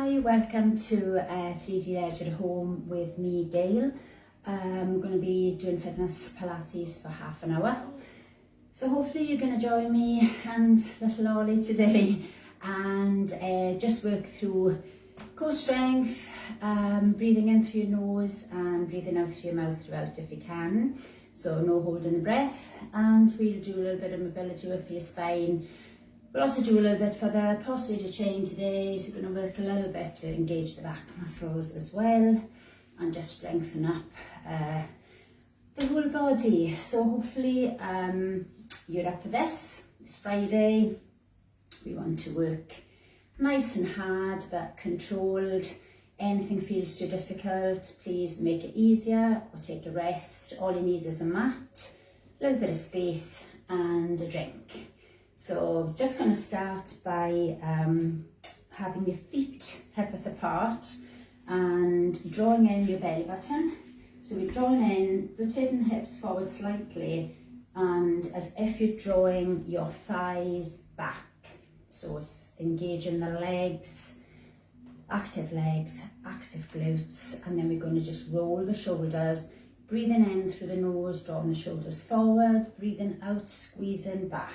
Hi, welcome to 3D Leisure at Home with me, Gail. I'm going to be doing fitness Pilates for half an hour. So hopefully you're going to join me and little Ollie today and just work through core strength, breathing in through your nose and breathing out through your mouth throughout if you can. So no holding the breath, and we'll do a little bit of mobility work for your spine. We'll also do a little bit for the posterior chain today, so we're going to work a little bit to engage the back muscles as well and just strengthen up the whole body. So hopefully you're up for this. It's Friday. We want to work nice and hard but controlled. Anything feels too difficult, please make it easier or take a rest. All you need is a mat, a little bit of space and a drink. So just going to start by having your feet hip-width apart and drawing in your belly button. So we're drawing in, rotating the hips forward slightly, and as if you're drawing your thighs back. So it's engaging the legs, active glutes, and then we're going to just roll the shoulders, breathing in through the nose, drawing the shoulders forward, breathing out, squeezing back.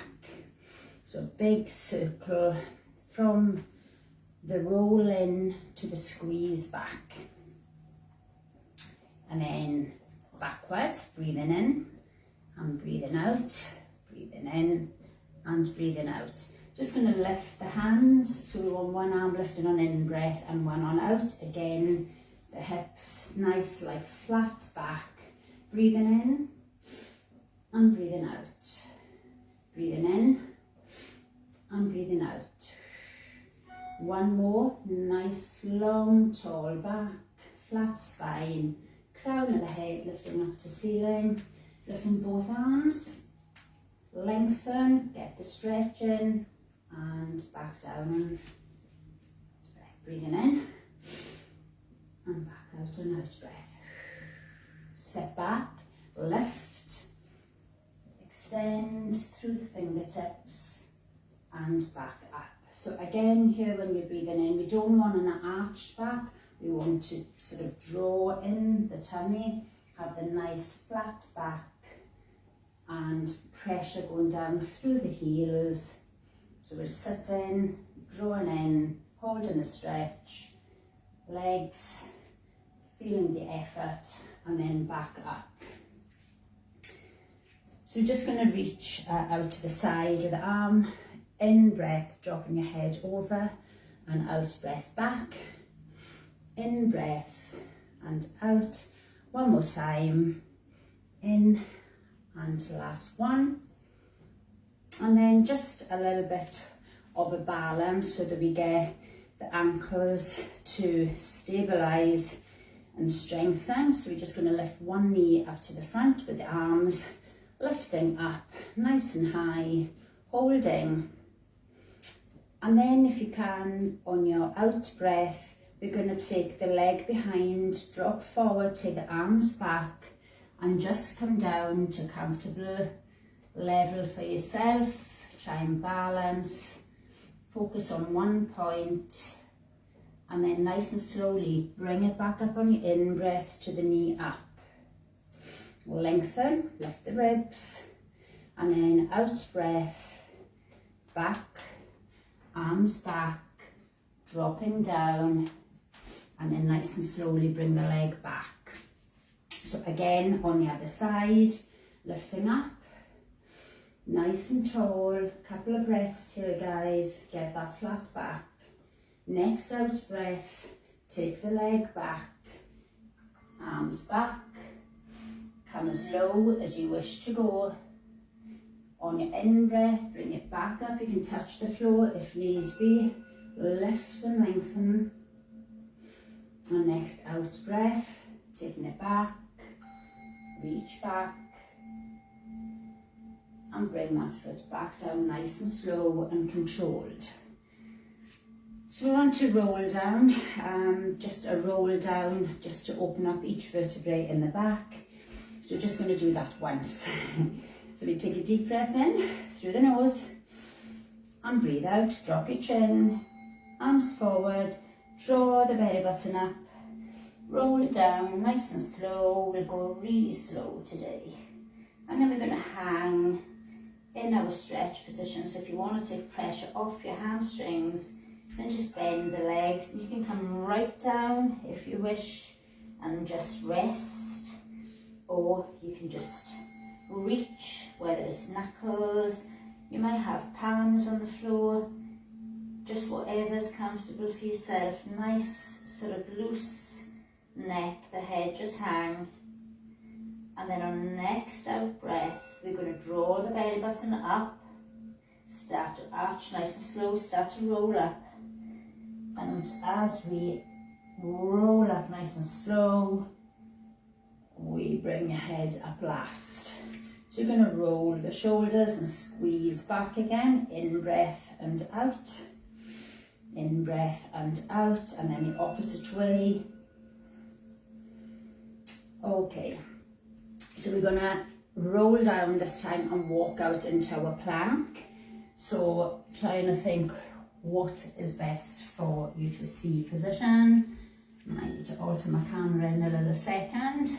So a big circle from the roll in to the squeeze back. And then backwards, breathing in and breathing out, breathing in and breathing out. Just going to lift the hands, so we want one arm lifting on in breath and one on out. Again, the hips nice, like flat back. Breathing in and breathing out. Breathing in and breathing out. One more, nice, long, tall back, flat spine, crown of the head lifting up to ceiling, lifting both arms, lengthen, get the stretch in, and back down. Breathing in, and back out and out breath. Sit back, lift, extend through the fingertips, and back up. So again here when we're breathing in, we don't want an arched back, we want to sort of draw in the tummy, have the nice flat back and pressure going down through the heels. So we're sitting, drawing in, holding the stretch, legs, feeling the effort, and then back up. So we're just going to reach out to the side with the arm. In breath, dropping your head over, and out breath back. In breath and out. One more time. In and last one. And then just a little bit of a balance so that we get the ankles to stabilise and strengthen. So we're just going to lift one knee up to the front with the arms lifting up nice and high, holding. And then if you can, on your out breath, we're going to take the leg behind, drop forward, take the arms back, and just come down to a comfortable level for yourself. Try and balance, focus on one point, and then nice and slowly bring it back up on your in breath to the knee up. Lengthen, lift the ribs, and then out breath, back, arms back, dropping down, and then nice and slowly bring the leg back. So again on the other side, lifting up, nice and tall, couple of breaths here guys, get that flat back. Next out breath, take the leg back, arms back, come as low as you wish to go. On your in breath, bring it back up. You can touch the floor if needs be. Lift and lengthen. And next out breath, taking it back, reach back, and bring that foot back down nice and slow and controlled. So we want to roll down, just a roll down, just to open up each vertebrae in the back. So we're just going to do that once. So we take a deep breath in through the nose and breathe out, drop your chin, arms forward, Draw the belly button up, roll it down nice and slow. We'll go really slow today. And then we're going to hang in our stretch position. So if you want to take pressure off your hamstrings, then just bend the legs. You can come right down if you wish and just rest, or you can just reach, whether it's knuckles, you might have palms on the floor, just whatever's comfortable for yourself. Nice sort of loose neck, the head just hang. And then on the next out breath, we're going to draw the belly button up, start to arch nice and slow, start to roll up. And as we roll up nice and slow, we bring your head up last. So you're going to roll the shoulders and squeeze back again, in breath and out, in breath and out, and then the opposite way. Okay, so we're going to roll down this time and walk out into our plank. So trying to think what is best for you to see position. I might need to alter my camera in a little second.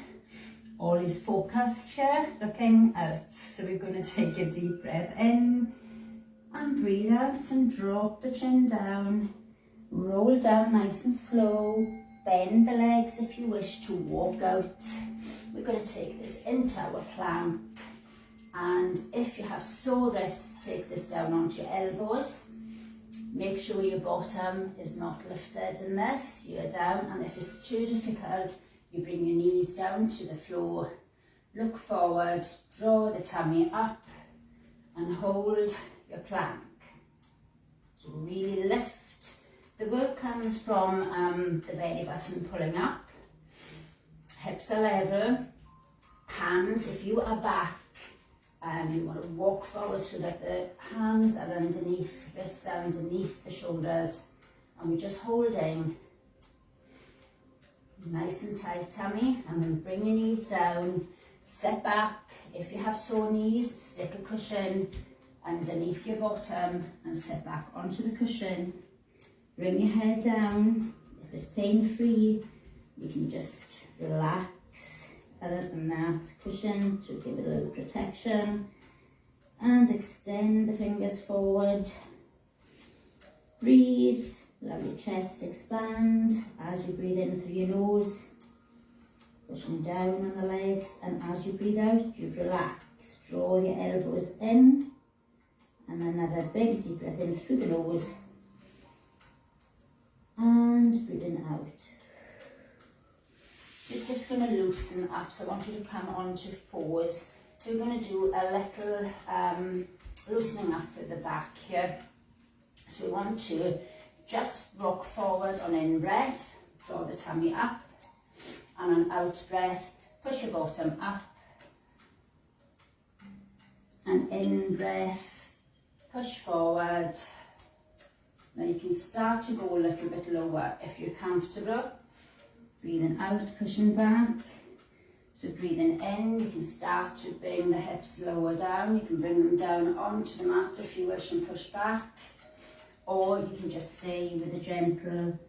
All is focused here, looking out. So we're going to take a deep breath in and breathe out and drop the chin down. Roll down nice and slow. Bend the legs if you wish to walk out. We're going to take this into our plank. And if you have sore wrists, take this down onto your elbows. Make sure your bottom is not lifted in this. You're down, and if it's too difficult, you bring your knees down to the floor. Look forward, draw the tummy up, and hold your plank. So really lift. The work comes from the belly button pulling up. Hips are level. Hands, if you are back, you want to walk forward so that the hands are underneath, wrists are underneath the shoulders, and we're just holding nice and tight tummy, and then bring your knees down, sit back. If you have sore knees, stick a cushion underneath your bottom and sit back onto the cushion. Bring your head down. If it's pain-free, you can just relax. Other than that, cushion to give it a little protection, and extend the fingers forward. Breathe, allow your chest to expand as you breathe in through your nose, pushing down on the legs, and as you breathe out, you relax. Draw your elbows in, and another big deep breath in through the nose, and breathing out. You're just going to loosen up, so I want you to come onto fours. So we're going to do a little loosening up for the back here. So we want to just rock forward on in breath, draw the tummy up, and on out breath, push your bottom up, and in breath, push forward. Now you can start to go a little bit lower if you're comfortable. Breathing out, cushion back. So breathing in, you can start to bring the hips lower down. You can bring them down onto the mat if you wish and push back. Or you can just stay with a gentle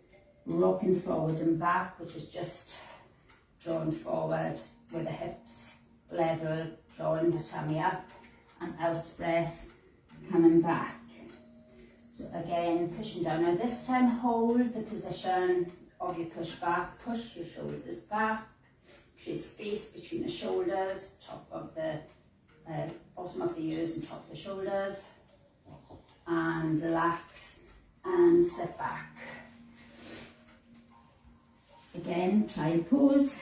rocking forward and back, which is just drawing forward with the hips level, drawing the tummy up, and out breath, coming back. So again, pushing down. Now this time, hold the position of your push back, push your shoulders back, create space between the shoulders, top of the bottom of the ears and top of the shoulders, and relax and sit back. Again, child pose.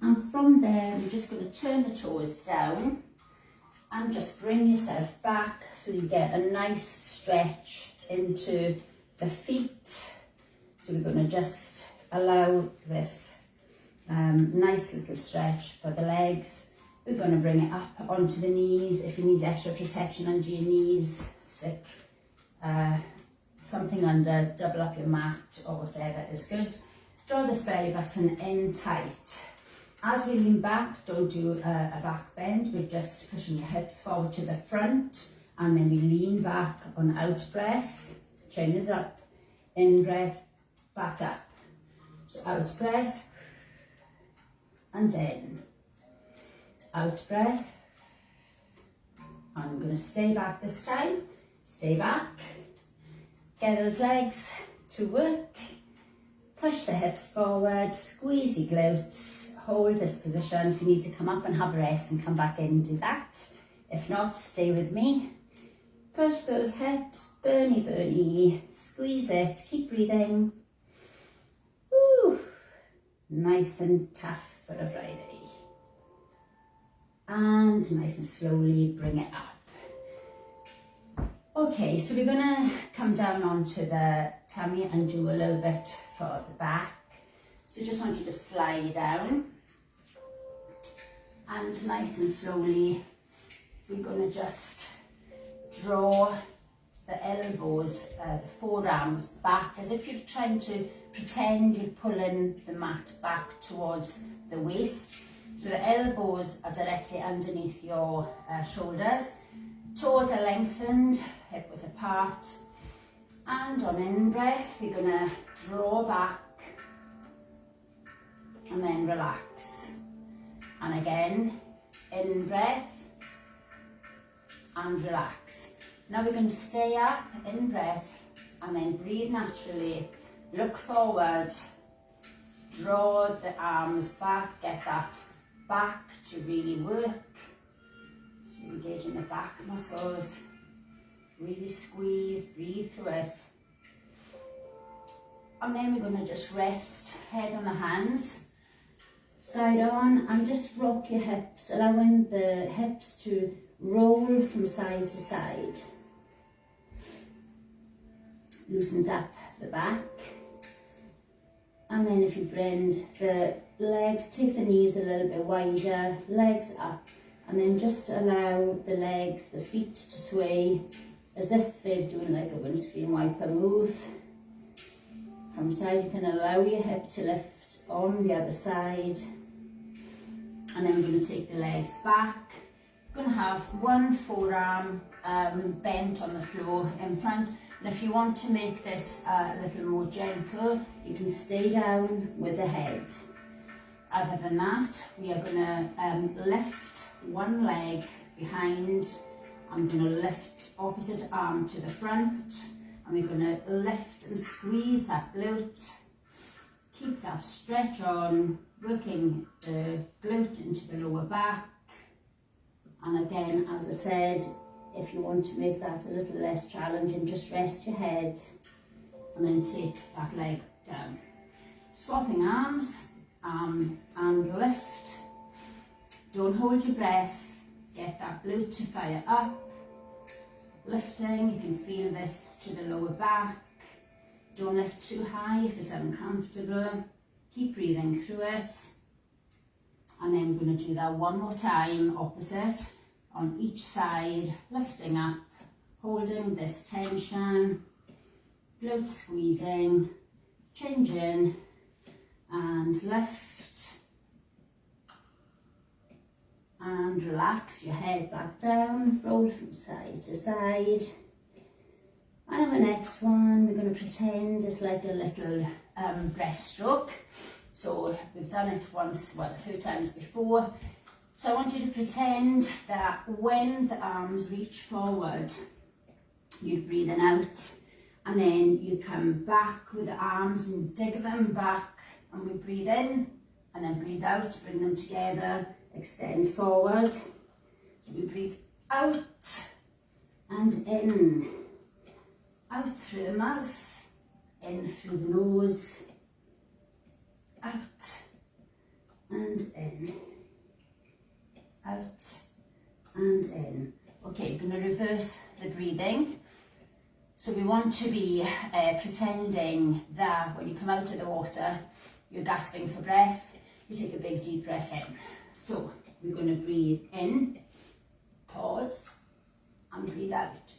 And from there, we're just going to turn the toes down and just bring yourself back so you get a nice stretch into the feet. So we're going to just allow this nice little stretch for the legs. We're going to bring it up onto the knees. If you need extra protection under your knees, stick something under, double up your mat or whatever is good. Draw this belly button in tight. As we lean back, don't do a back bend. We're just pushing your hips forward to the front, and then we lean back on out breath. chin is up, in breath, back up. So out breath, and in. Out breath. I'm going to stay back this time. Stay back. Get those legs to work. Push the hips forward, squeeze your glutes. Hold this position. If you need to come up and have a rest and come back in, do that. If not, stay with me. Push those hips, burny, burny. Squeeze it, keep breathing. Woo. Nice and tough for a Friday. And nice and slowly bring it up. Okay, so we're gonna come down onto the tummy and do a little bit for the back. So just want you to slide down. And nice and slowly, we're gonna just draw the elbows, the forearms back, as if you're trying to pretend you're pulling the mat back towards the waist. So the elbows are directly underneath your shoulders. Toes are lengthened, hip width apart. And on in-breath, we're going to draw back and then relax. And again, in-breath and relax. Now we're going to stay up, in-breath, and then breathe naturally. Look forward, draw the arms back, get that back to really work. So engaging the back muscles, really squeeze, breathe through it. And then we're going to just rest, head on the hands, side on, and just rock your hips, allowing the hips to roll from side to side. Loosens up the back. And then if you bend the legs, take the knees a little bit wider, legs up, and then just allow the legs, the feet to sway as if they're doing like a windscreen wiper move. From side, you can allow your hip to lift on the other side. And then we're going to take the legs back. We're going to have one forearm bent on the floor in front. And if you want to make this a little more gentle, you can stay down with the head. Other than that, we are going to lift one leg behind. I'm going to lift opposite arm to the front. And we're going to lift and squeeze that glute. Keep that stretch on, working the glute into the lower back. And again, as I said, if you want to make that a little less challenging, just rest your head and then take that leg down. Swapping arms, and lift. Don't hold your breath. Get that glute to fire up. Lifting, you can feel this to the lower back. Don't lift too high if it's uncomfortable. Keep breathing through it. And then we're going to do that one more time, opposite, on each side, lifting up, holding this tension, glute squeezing, changing, and lift. And relax your head back down, roll from side to side. And on the next one, we're going to pretend it's like a little breaststroke. So we've done it once, well, a few times before. So I want you to pretend that when the arms reach forward, you're breathing out, and then you come back with the arms and dig them back, and we breathe in, and then breathe out, bring them together, extend forward. So we breathe out and in, out through the mouth, in through the nose, out and in, out and in. Okay, we're going to reverse the breathing. So we want to be pretending that when you come out of the water, you're gasping for breath. You take a big deep breath in. So we're going to breathe in, pause, and breathe out.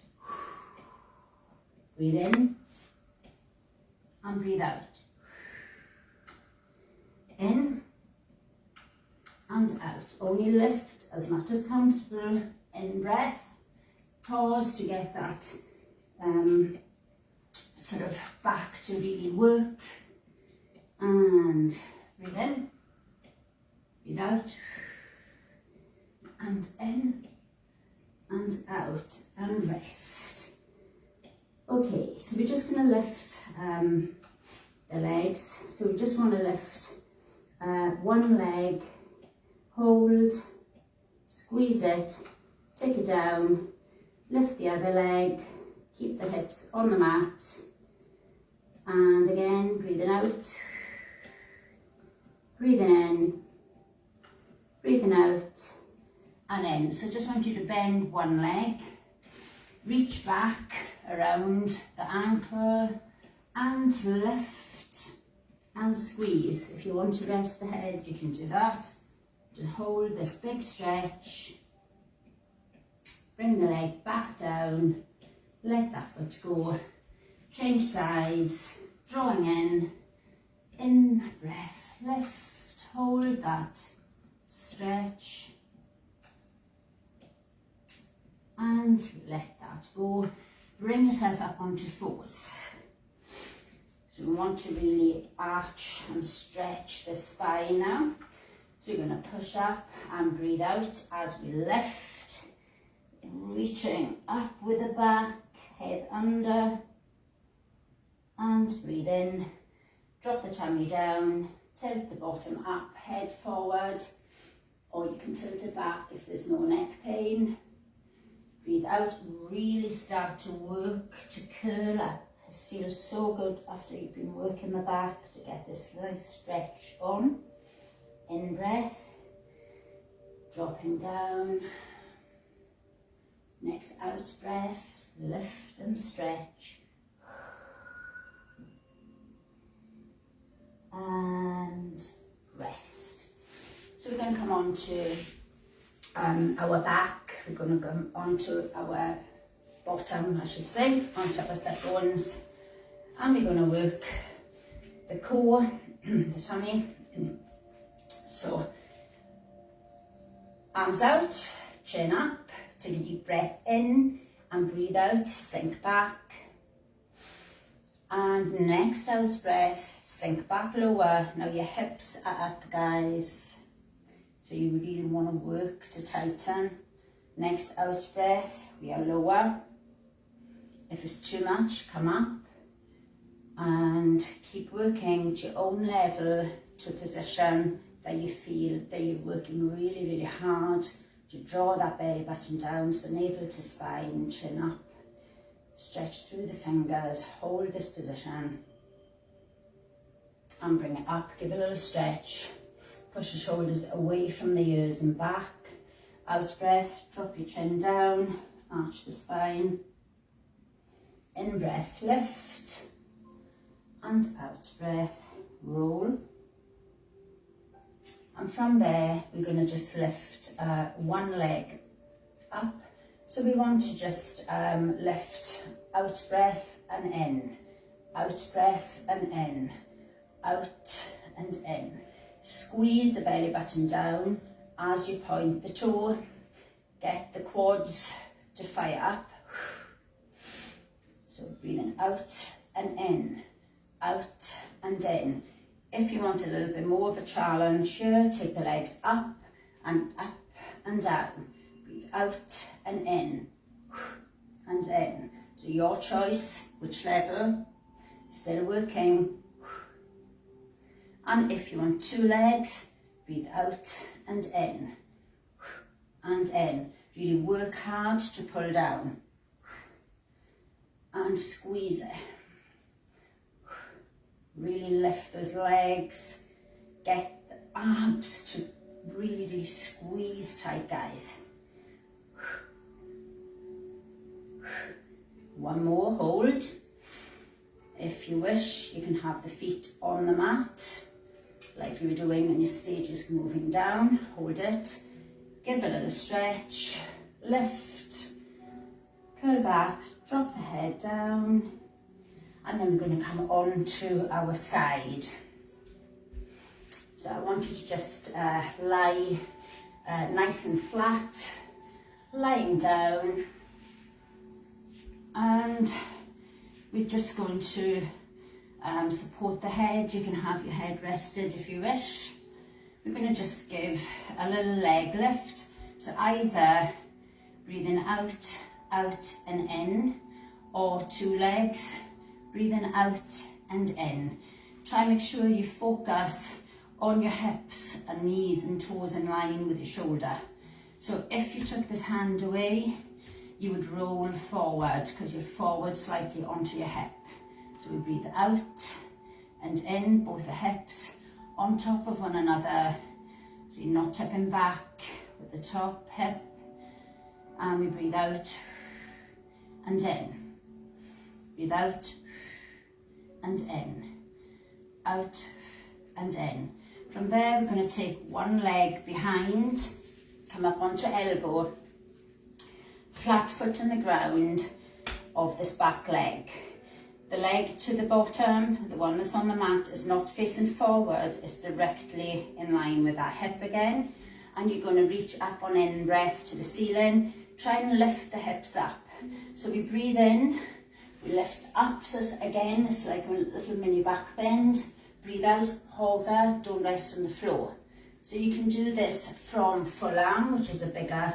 Breathe in and breathe out. In and out. Only lift as much as comfortable. In breath. Pause to get that sort of back to really work. And breathe in, breathe out, and in, and out, and rest. Okay, so we're just going to lift the legs. So we just want to lift one leg, hold, squeeze it, take it down, lift the other leg, keep the hips on the mat, and again, breathing out, breathing in, breathing out, and in. So just want you to bend one leg, reach back around the ankle, and lift and squeeze. If you want to rest the head, you can do that. Just hold this big stretch, bring the leg back down, let that foot go, change sides, drawing in breath, lift, hold that, stretch, and let that go. Bring yourself up onto fours. So we want to really arch and stretch the spine now. So you're going to push up and breathe out as we lift, reaching up with the back, head under, and breathe in. Drop the tummy down, tilt the bottom up, head forward, or you can tilt it back if there's no neck pain. Breathe out, really start to work to curl up. This feels so good after you've been working the back to get this nice stretch on. In breath, dropping down. Next out breath, lift and stretch. And rest. So we're going to come on to our back. We're going to come onto our bottom, I should say, onto our sit bones, and we're going to work the core, the tummy. So arms out, chin up, take a deep breath in and breathe out, sink back. And next out breath, sink back lower. Now your hips are up, guys. So you really want to work to tighten. Next out breath, we are lower. If it's too much, come up. And keep working to your own level to position that you feel that you're working really, really hard to draw that belly button down. So navel to spine, chin up. Stretch through the fingers, hold this position. And bring it up, give a little stretch. Push the shoulders away from the ears and back. Out breath, drop your chin down, arch the spine. In breath, lift. And out breath, roll. And from there, we're going to just lift one leg up. So we want to just lift out breath and in. Out breath and in. Out and in. Squeeze the belly button down as you point the toe. Get the quads to fire up. So breathing out and in. Out and in. If you want a little bit more of a challenge here, take the legs up and down. Breathe out and in. So your choice, which level. Still working. And if you want two legs, breathe out and in. And in. Really work hard to pull down. And squeeze it. Really lift those legs. Get the abs to really, really squeeze tight, guys. One more, hold. If you wish, you can have the feet on the mat, like you were doing when your stage is moving down. Hold it. Give a little stretch. Lift. Curl back. Drop the head down. And then we're going to come on to our side. So I want you to just lie nice and flat, lying down. And we're just going to support the head. You can have your head rested if you wish. We're going to just give a little leg lift. So either breathing out, out and in, or two legs, breathing out and in. Try and make sure you focus on your hips and knees and toes in line with your shoulder. So if you took this hand away, you would roll forward because you're forward slightly onto your hip. So we breathe out and in, both the hips on top of one another. So you're not tipping back with the top hip. And we breathe out and in. Breathe out and in. Out and in. From there, we're going to take one leg behind, come up onto elbow, flat foot on the ground of this back leg. The leg to the bottom, the one that's on the mat, is not facing forward, it's directly in line with that hip again. And you're going to reach up on in-breath to the ceiling. Try and lift the hips up. So we breathe in, we lift up, so again, it's like a little mini back bend. Breathe out, hover, don't rest on the floor. So you can do this from full arm, which is a bigger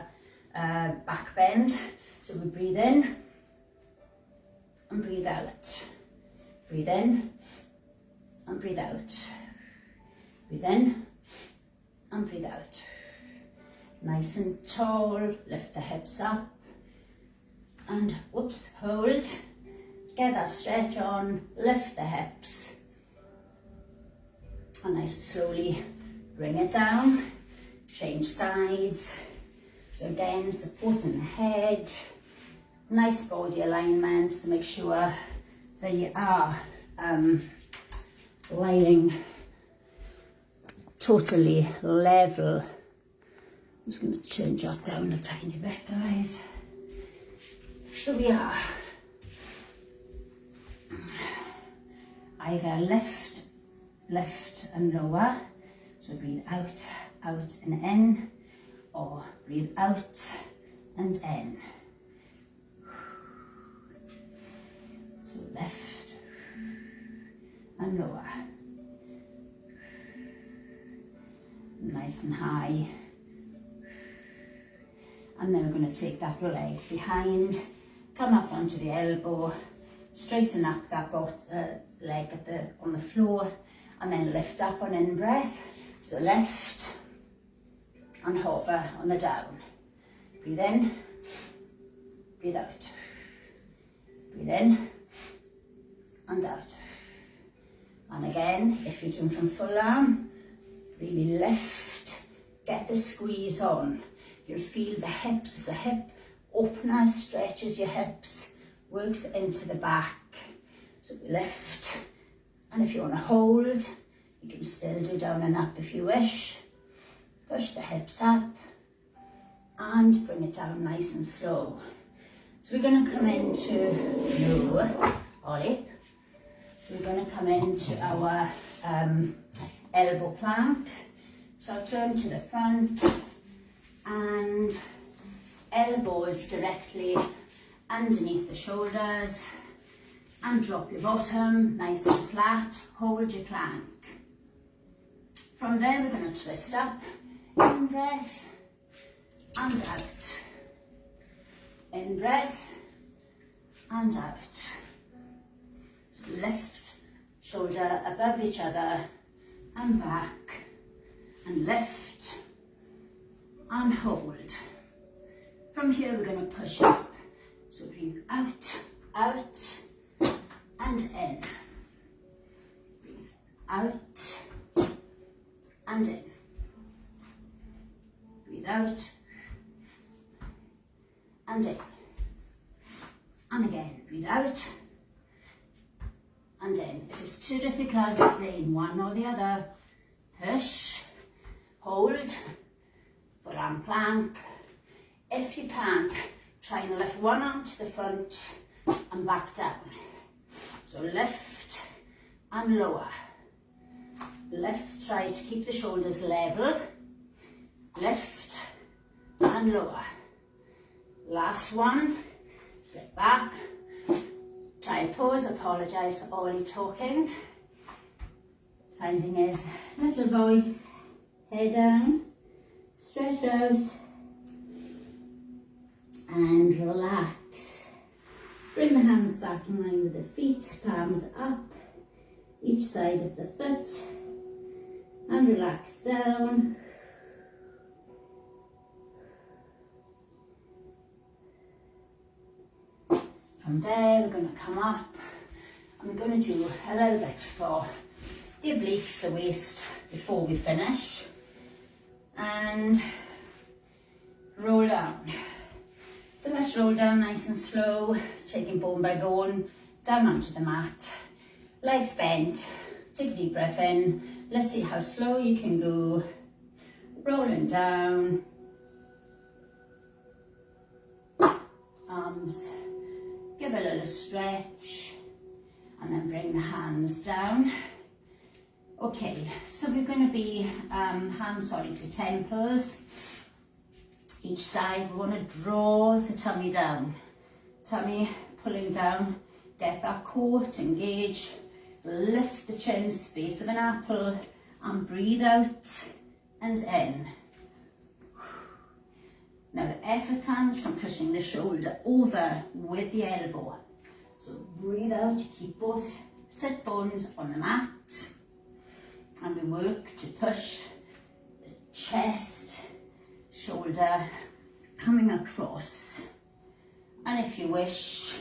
back bend. So we breathe in and breathe out. Breathe in and breathe out. Breathe in and breathe out. Nice and tall, lift the hips up and whoops, hold. Get that stretch on, lift the hips. And nice and slowly bring it down, change sides. So again, supporting the head, nice body alignment, so make sure that you are lying totally level. I'm just going to change that down a tiny bit, guys. So we are either lift and lower. So breathe out, out and in, or breathe out and in. So lift and lower. Nice and high. And then we're going to take that leg behind, come up onto the elbow, straighten up that leg on the floor, and then lift up on in-breath. So lift and hover on the down. Breathe in, breathe out. Breathe in and out. And again, if you're doing from full arm, really lift, get the squeeze on. You'll feel the hips as the hip opener stretches your hips, works into the back. So lift, and if you want to hold, you can still do down and up if you wish. Push the hips up and bring it down nice and slow. So we're going to come into Ollie. So we're going to come into our elbow plank. So I'll turn to the front and elbow is directly underneath the shoulders, and drop your bottom nice and flat, hold your plank. From there we're going to twist up, in breath and out, in breath and out. So lift, shoulder above each other and back, and lift and hold. From here we're going to push up, so breathe out, out and in. Breathe out and in. Breathe out and in. And again, breathe out and in. If it's too difficult, stay in one or the other. Push, hold, full arm plank. If you can, try and lift one arm to the front and back down. So lift and lower. Lift, try to keep the shoulders level. Lift and lower. Last one, step back, Child pose, apologise for all the talking. Finding his little voice, head down, stretch out and relax. Bring the hands back in line with the feet, palms up, each side of the foot, and relax down. From there, we're going to come up and we're going to do a little bit for the obliques, the waist, before we finish. And roll down. So let's roll down nice and slow, taking bone by bone, down onto the mat. Legs bent, take a deep breath in. Let's see how slow you can go. Rolling down. Arms. Give a little stretch and then bring the hands down. Okay, so we're going to be hands to temples. Each side we want to draw the tummy down. Tummy pulling down, get that core to engage. Lift the chin, space of an apple, and breathe out and in. Now the effort comes from pushing the shoulder over with the elbow. So breathe out, you keep both sit bones on the mat. And we work to push the chest, shoulder coming across. And if you wish,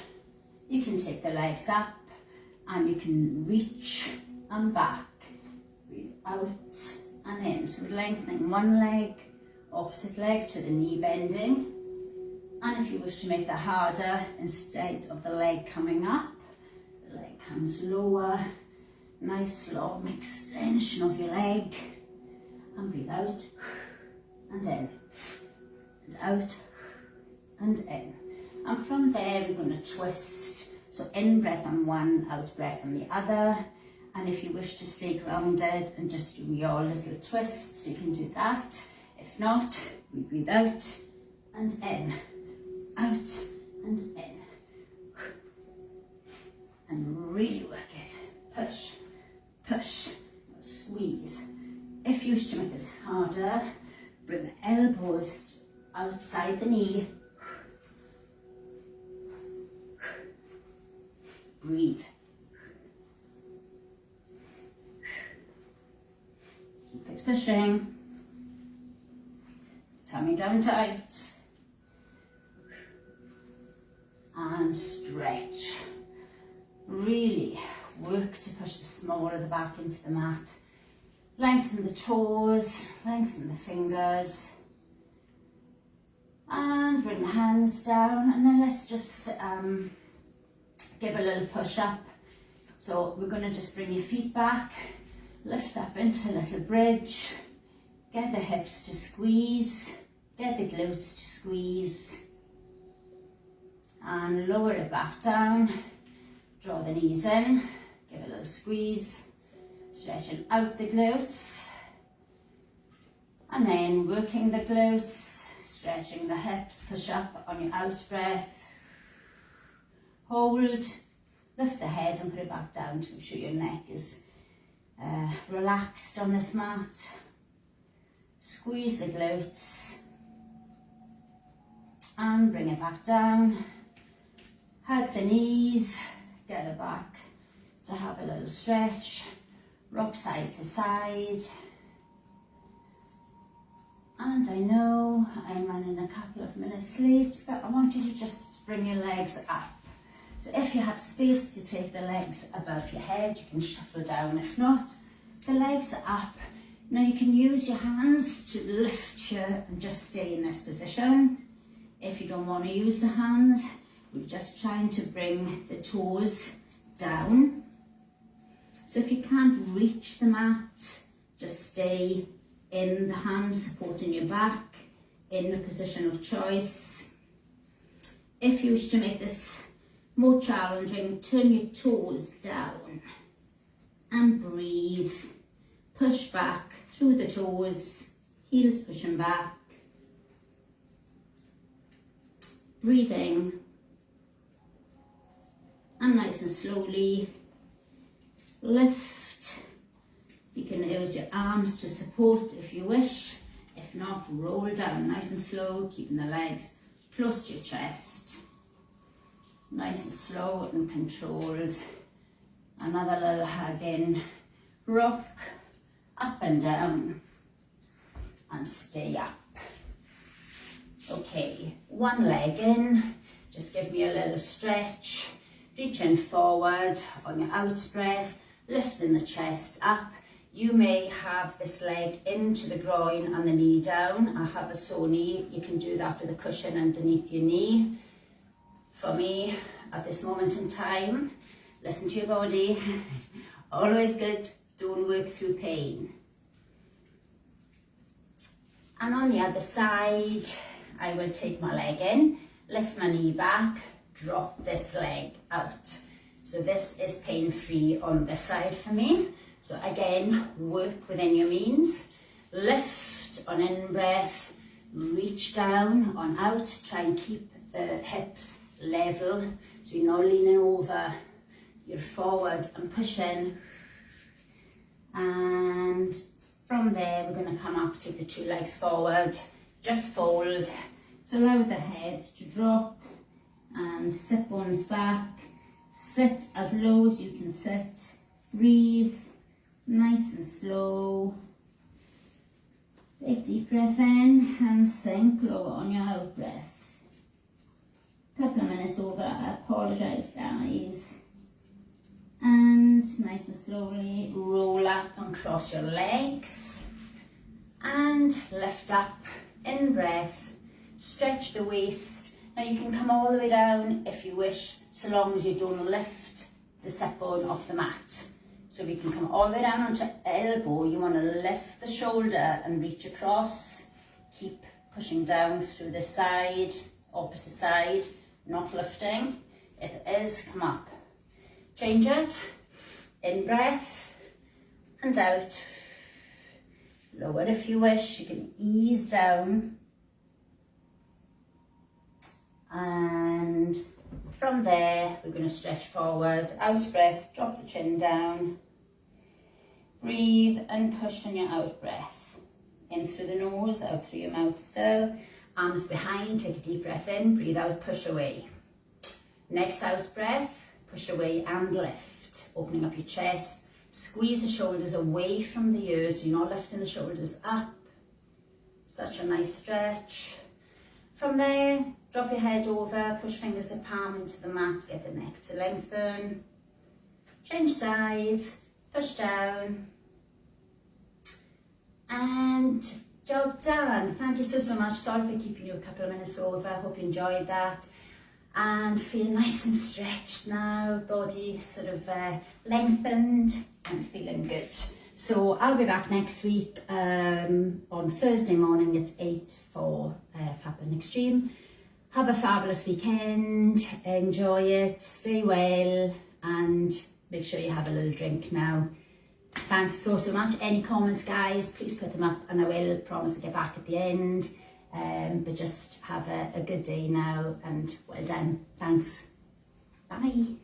you can take the legs up and you can reach and back. Breathe out and in. So lengthening one leg, opposite leg to the knee bending. And if you wish to make that harder, instead of the leg coming up, the leg comes lower. Nice long extension of your leg. And breathe out and in. And out and in. And from there we're going to twist. So in breath on one, out breath on the other. And if you wish to stay grounded and just do your little twists, you can do that. If not, we breathe out and in, out and in. And really work it. Push, push, squeeze. If you wish to make this harder, bring the elbows outside the knee. Breathe. Keep it pushing. Tummy down tight. And stretch. Really work to push the small of the back into the mat. Lengthen the toes, lengthen the fingers. And bring the hands down. And then let's just give a little push up. So we're going to just bring your feet back. Lift up into a little bridge. Get the hips to squeeze. Get the glutes to squeeze. And lower it back down. Draw the knees in. Give a little squeeze. Stretching out the glutes. And then working the glutes. Stretching the hips. Push up on your out breath. Hold. Lift the head and put it back down to make sure your neck is relaxed on this mat. Squeeze the glutes and bring it back down. Hug the knees, get it back to have a little stretch. Rock side to side. And I know I'm running a couple of minutes late, but I want you to just bring your legs up. So if you have space to take the legs above your head, you can shuffle down. If not, the legs are up. Now you can use your hands to lift you and just stay in this position. If you don't want to use the hands, we're just trying to bring the toes down. So if you can't reach the mat, just stay in the hands supporting your back in the position of choice. If you wish to make this more challenging, turn your toes down and breathe. Push back through the toes, heels pushing back. Breathing and nice and slowly lift. You can use your arms to support if you wish. If not, roll down nice and slow, keeping the legs close to your chest. Nice and slow and controlled. Another little hug in. Rock up and down and stay up. Okay, one leg in. Just give me a little stretch. Reaching forward on your out breath, lifting the chest up. You may have this leg into the groin and the knee down. I have a sore knee. You can do that with a cushion underneath your knee. For me, at this moment in time, listen to your body. Always good. Don't work through pain. And on the other side, I will take my leg in, lift my knee back, drop this leg out. So this is pain-free on this side for me. So again, work within your means. Lift on in-breath, reach down on out. Try and keep the hips level. So you're not leaning over, you're forward and pushing. And from there, we're going to come up, take the two legs forward, just fold. So allow the head to drop and sit bones back. Sit as low as you can sit. Breathe, nice and slow. Take deep breath in and sink low on your out breath. Couple of minutes over, I apologise guys. And nice and slowly roll up and cross your legs. And lift up, in breath, stretch the waist. Now you can come all the way down if you wish, so long as you don't lift the sit bone off the mat. So we can come all the way down onto elbow. You want to lift the shoulder and reach across. Keep pushing down through the side, opposite side, not lifting. If it is, come up. Change it, in breath and out. Lower if you wish, you can ease down. And from there, we're going to stretch forward, out breath, drop the chin down. Breathe and push on your out breath. In through the nose, out through your mouth still. Arms behind, take a deep breath in, breathe out, push away. Next out breath, push away and lift. Opening up your chest, squeeze the shoulders away from the ears. You're not lifting the shoulders up. Such a nice stretch. From there, drop your head over, push fingers and palm into the mat, get the neck to lengthen. Change sides, push down. And job done. Thank you so much. Sorry for keeping you a couple of minutes over. Hope you enjoyed that. And feel nice and stretched now. Body sort of lengthened and feeling good. So I'll be back next week on Thursday morning at 8 for Fab and Extreme. Have a fabulous weekend. Enjoy it. Stay well. And make sure you have a little drink now. Thanks so much. Any comments, guys, please put them up and I will promise to get back at the end. But just have a good day now and well done. Thanks. Bye.